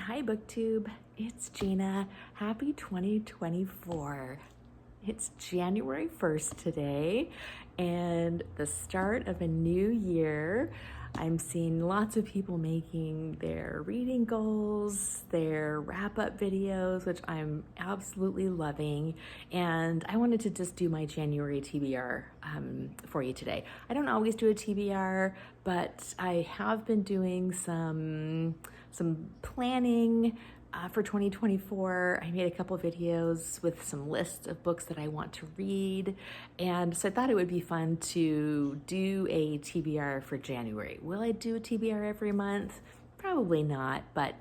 Hi BookTube, it's Gina. Happy 2024. It's January 1st today and the start of a new year. I'm seeing lots of people making their reading goals, their wrap-up videos, which I'm absolutely loving. And I wanted to just do my January TBR for you today. I don't always do a TBR, but I have been doing some planning for 2024. I made a couple videos with some lists of books that I want to read, and so I thought it would be fun to do a TBR for January. Will I do a TBR every month? Probably not, but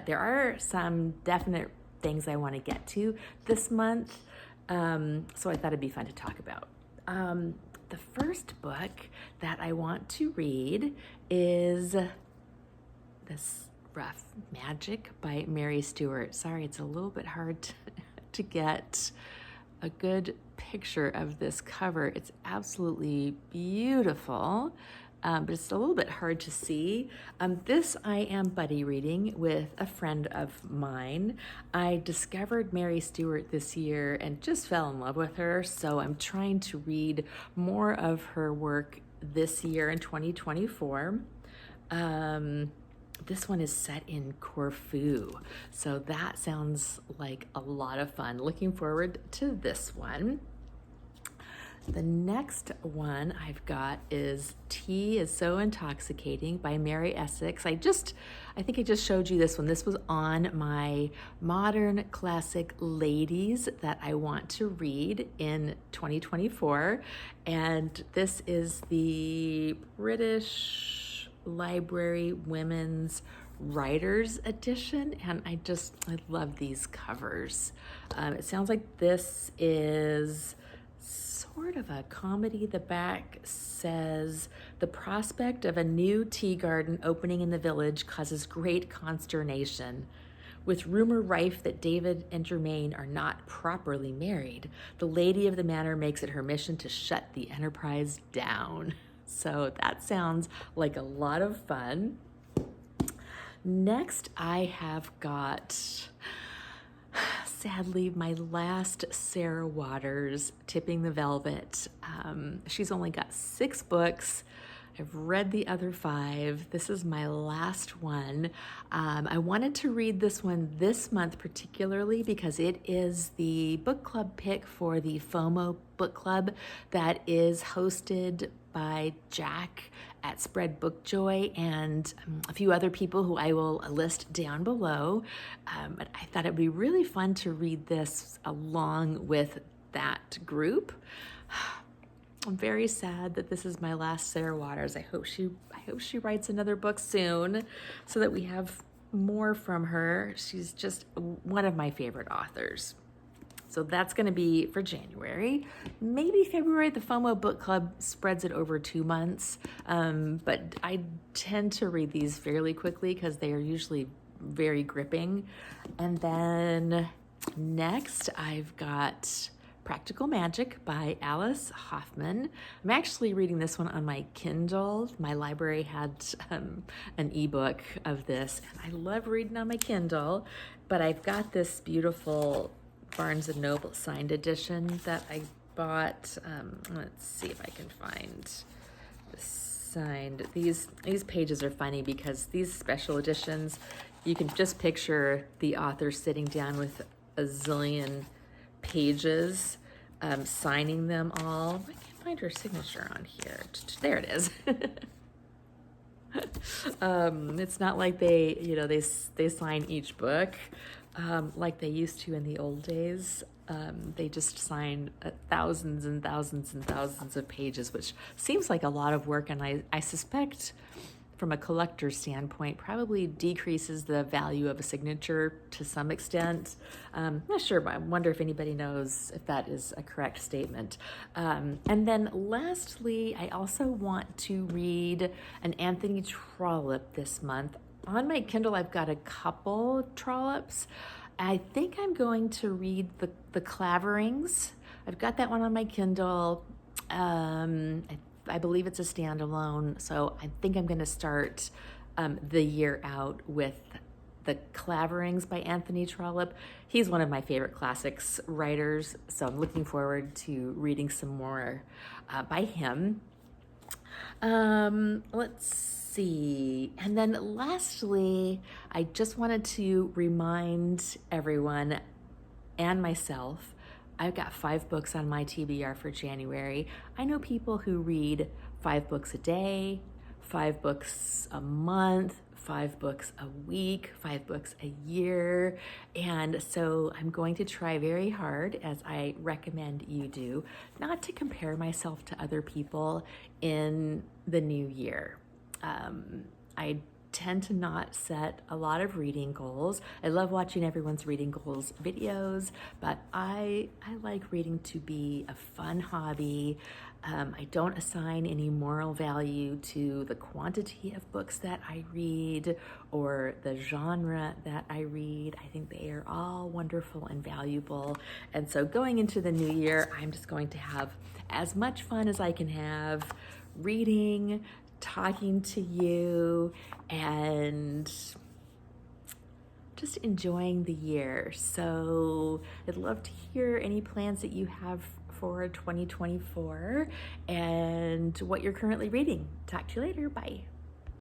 there are some definite things I want to get to this month, so I thought it'd be fun to talk about. The first book that I want to read is this Rough Magic by Mary Stewart. Sorry, it's a little bit hard to get a good picture of this cover. It's absolutely beautiful, but it's a little bit hard to see. This I am buddy reading with a friend of mine. I discovered Mary Stewart this year and just fell in love with her, so I'm trying to read more of her work this year in 2024. This one is set in Corfu, so that sounds like a lot of fun. Looking forward to this one. The next one I've got is Tea Is So Intoxicating by Mary Essex. I think I just showed you this one. This was on my modern classic ladies that I want to read in 2024. And this is the British Library Women's Writers Edition, and I love these covers. It sounds like this is sort of a comedy. The back says, the prospect of a new tea garden opening in the village causes great consternation. With rumor rife that David and Germaine are not properly married, the lady of the manor makes it her mission to shut the enterprise down. So that sounds like a lot of fun. Next, I have got, sadly, my last Sarah Waters, Tipping the Velvet. She's only got 6 books. I've read the other 5. This is my last one. I wanted to read this one this month particularly because it is the book club pick for the FOMO book club that is hosted by Jack at Spread Book Joy and a few other people who I will list down below. But I thought it'd be really fun to read this along with that group. I'm very sad that this is my last Sarah Waters. I hope she writes another book soon so that we have more from her. She's just one of my favorite authors. So that's going to be for January. Maybe February. The FOMO book club spreads it over 2 months, but I tend to read these fairly quickly because they are usually very gripping. And then next I've got Practical Magic by Alice Hoffman. I'm actually reading this one on my Kindle. My library had an ebook of this, and I love reading on my Kindle, but I've got this beautiful Barnes & Noble signed edition that I bought. Let's see if I can find the signed. These pages are funny because these special editions, you can just picture the author sitting down with a zillion pages, signing them all. I can't find her signature on here. There it is. It's not like they sign each book like they used to in the old days. They just sign thousands and thousands and thousands of pages, which seems like a lot of work, and I suspect from a collector's standpoint probably decreases the value of a signature to some extent. I'm not sure, but I wonder if anybody knows if that is a correct statement. And then lastly, I also want to read an Anthony Trollope this month. On my Kindle, I've got a couple Trollopes. I think I'm going to read the Claverings. I've got that one on my Kindle. I believe it's a standalone, so I think I'm going to start the year out with The Claverings by Anthony Trollope. He's one of my favorite classics writers, so I'm looking forward to reading some more by him. Let's see. And then lastly, I just wanted to remind everyone and myself, I've got 5 books on my TBR for January. I know people who read 5 books a day, 5 books a month, 5 books a week, 5 books a year. And so I'm going to try very hard, as I recommend you do, not to compare myself to other people in the new year. I tend to not set a lot of reading goals. I love watching everyone's reading goals videos, but I like reading to be a fun hobby. I don't assign any moral value to the quantity of books that I read or the genre that I read. I think they are all wonderful and valuable. And so going into the new year, I'm just going to have as much fun as I can have reading, talking to you, and just enjoying the year. So I'd love to hear any plans that you have for 2024 and what you're currently reading. Talk to you later. Bye.